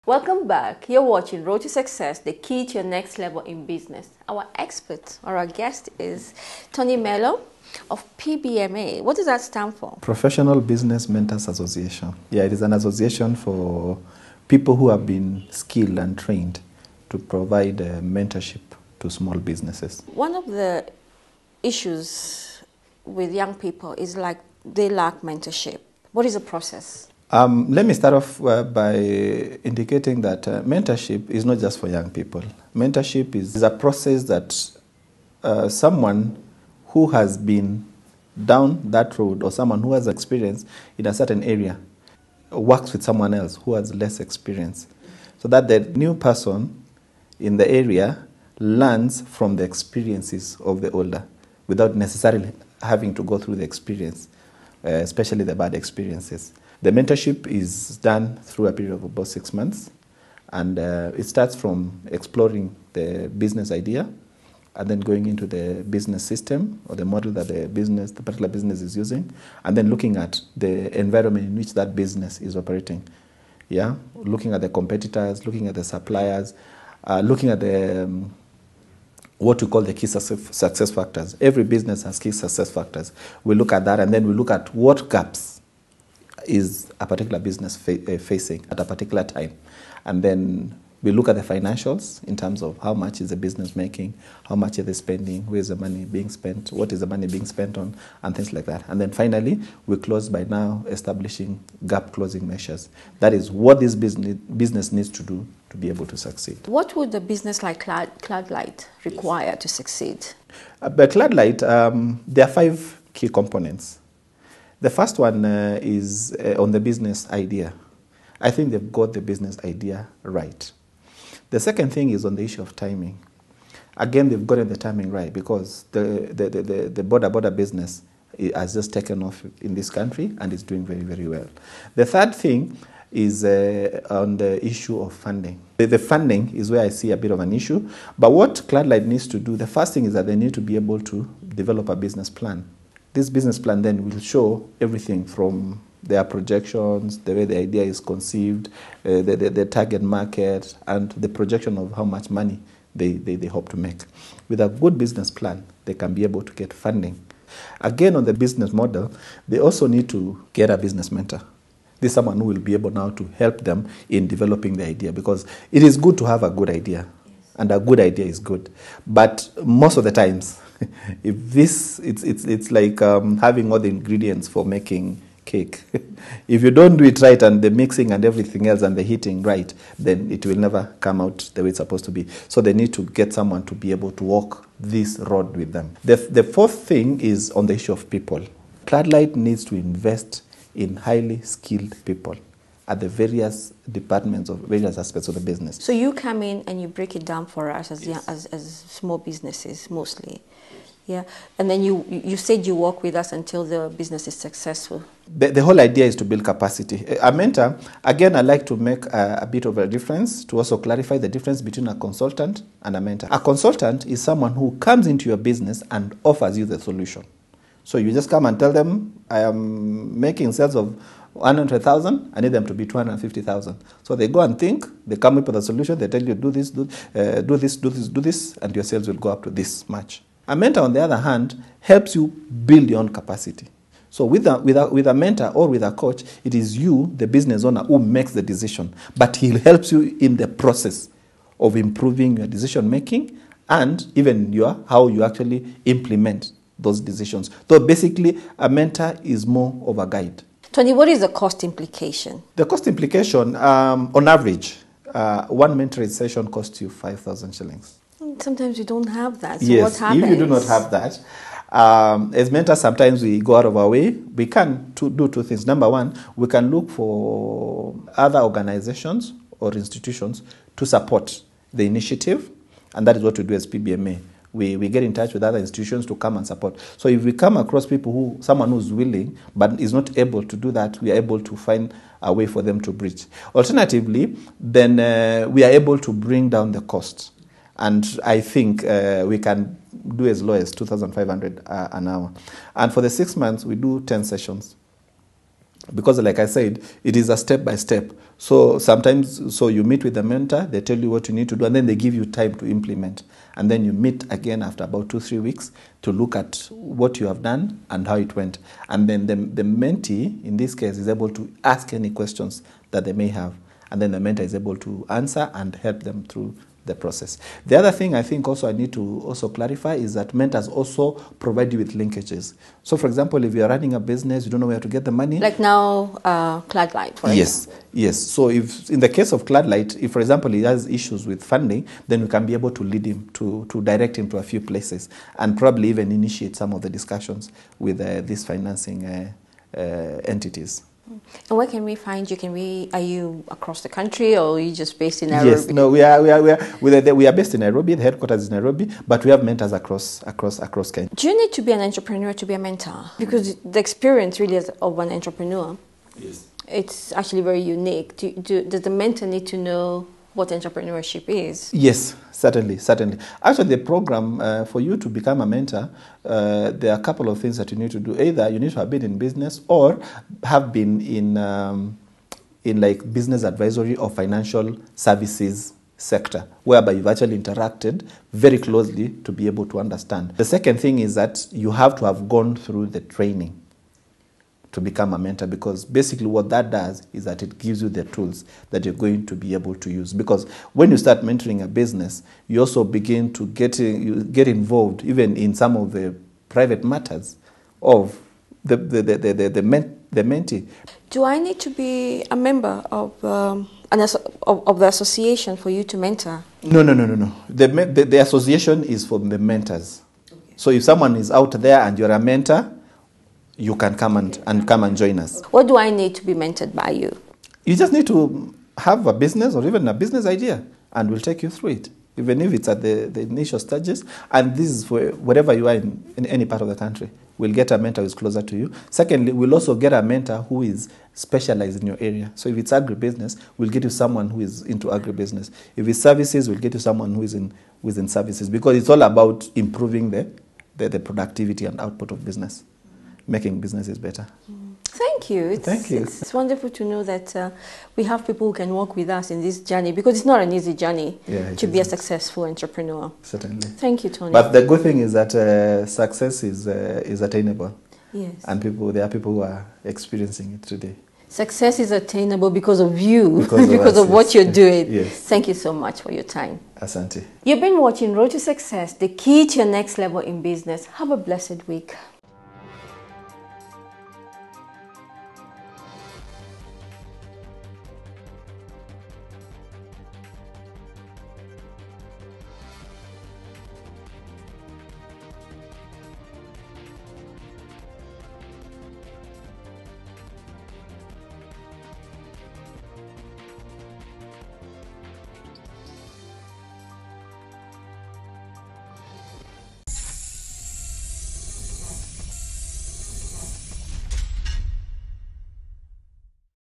Welcome back. You're watching Road to Success, the key to your next level in business. Our expert or our guest is Tony Mello of PBMA. What does that stand for? Professional Business Mentors Association. Yeah, it is an association for people who have been skilled and trained to provide mentorship to small businesses. One of the issues with young people is like they lack mentorship. What is the process? Let me start off by indicating that mentorship is not just for young people. Mentorship is a process that someone who has been down that road or someone who has experience in a certain area works with someone else who has less experience, so that the new person in the area learns from the experiences of the older without necessarily having to go through the experience, especially the bad experiences. The mentorship is done through a period of about 6 months, and it starts from exploring the business idea and then going into the business system or the model that the particular business is using, and then looking at the environment in which that business is operating. Yeah, looking at the competitors, looking at the suppliers, looking at the what we call the key success factors. Every business has key success factors. We look at that, and then we look at what gaps is a particular business facing at a particular time. And then we look at the financials in terms of how much is the business making, how much are they spending, where is the money being spent, what is the money being spent on, and things like that. And then finally, we close by now establishing gap closing measures. That is what this business needs to do to be able to succeed. What would a business like Cladlight require to succeed? But Cladlight, there are 5 key components. The first one is on the business idea. I think they've got the business idea right. The second thing is on the issue of timing. Again, they've gotten the timing right because the border business has just taken off in this country and is doing very, very well. The third thing is on the issue of funding. The funding is where I see a bit of an issue. But what Cladlight needs to do, the first thing is that they need to be able to develop a business plan. This business plan then will show everything from their projections, the way the idea is conceived, the target market, and the projection of how much money they hope to make. With a good business plan, they can be able to get funding. Again, on the business model, they also need to get a business mentor. This is someone who will be able now to help them in developing the idea, because it is good to have a good idea, and a good idea is good. But most of the times, it's like having all the ingredients for making cake. If you don't do it right and the mixing and everything else and the heating right, then it will never come out the way it's supposed to be. So they need to get someone to be able to walk this road with them. The fourth thing is on the issue of people. Cladlight needs to invest in highly skilled people at the various departments of various aspects of the business. So you come in and you break it down for us as, yes, as small businesses mostly. Yeah, and then you said you work with us until the business is successful. The whole idea is to build capacity. A mentor, again, I like to make a bit of a difference to also clarify the difference between a consultant and a mentor. A consultant is someone who comes into your business and offers you the solution. So you just come and tell them, I am making sales of 100,000, I need them to be 250,000. So they go and think, they come up with a solution, they tell you do this, and your sales will go up to this much. A mentor, on the other hand, helps you build your own capacity. So with a mentor or with a coach, it is you, the business owner, who makes the decision. But he helps you in the process of improving your decision making and even how you actually implement those decisions. So basically, a mentor is more of a guide. Tony, what is the cost implication? The cost implication, on average, one mentoring session costs you 5,000 shillings. Sometimes you don't have that. So yes, what happens? If you do not have that, as mentors, sometimes we go out of our way. We can do 2 things. Number one, we can look for other organizations or institutions to support the initiative, and that is what we do as PBMA. We get in touch with other institutions to come and support. So if we come across someone who's willing but is not able to do that, we are able to find a way for them to bridge. Alternatively, then we are able to bring down the cost. And I think we can do as low as 2,500 an hour. And for the 6 months, we do 10 sessions. Because like I said, it is a step by step. So sometimes, so you meet with the mentor, they tell you what you need to do, and then they give you time to implement. And then you meet again after about 2-3 weeks to look at what you have done and how it went. And then the mentee, in this case, is able to ask any questions that they may have. And then the mentor is able to answer and help them through the process. The other thing I think also I need to also clarify is that mentors also provide you with linkages. So for example, if you're running a business, you don't know where to get the money. Like now, Cladlight, for example. Yes. So if in the case of Cladlight, if for example he has issues with funding, then we can be able to lead him, to direct him to a few places, and probably even initiate some of the discussions with these financing entities. And where can we find you? Are you across the country, or are you just based in Nairobi? Yes, no, we are based in Nairobi. The headquarters is Nairobi, but we have mentors across Kenya. Do you need to be an entrepreneur to be a mentor? Because the experience really is of an entrepreneur. Yes. It's actually very unique. Does the mentor need to know what entrepreneurship is? Yes, certainly. Actually, the program for you to become a mentor, there are a couple of things that you need to do. Either you need to have been in business or have been in like business advisory or financial services sector, whereby you've actually interacted very closely to be able to understand. The second thing is that you have to have gone through the training to become a mentor, because basically what that does is that it gives you the tools that you're going to be able to use. Because when you start mentoring a business, you also begin to get involved even in some of the private matters of the mentee. Do I need to be a member of the association for you to mentor? No. The association is for the mentors. Okay. So if someone is out there and you're a mentor, you can come and join us. What do I need to be mentored by you? You just need to have a business or even a business idea, and we'll take you through it, even if it's at the initial stages. And this is for wherever you are in any part of the country. We'll get a mentor who's closer to you. Secondly, we'll also get a mentor who is specialized in your area. So if it's agribusiness, we'll get you someone who is into agribusiness. If it's services, we'll get you someone who is in services, because it's all about improving the productivity and output of business, making businesses better. Thank you. Thank you. It's wonderful to know that we have people who can work with us in this journey, because it's not an easy journey to be a successful entrepreneur. Certainly. Thank you, Tony. But the good thing is that success is attainable. Yes. And there are people who are experiencing it today. Success is attainable because of you, because of what you're doing. Yes. Thank you so much for your time. Asante. You've been watching Road to Success, the key to your next level in business. Have a blessed week.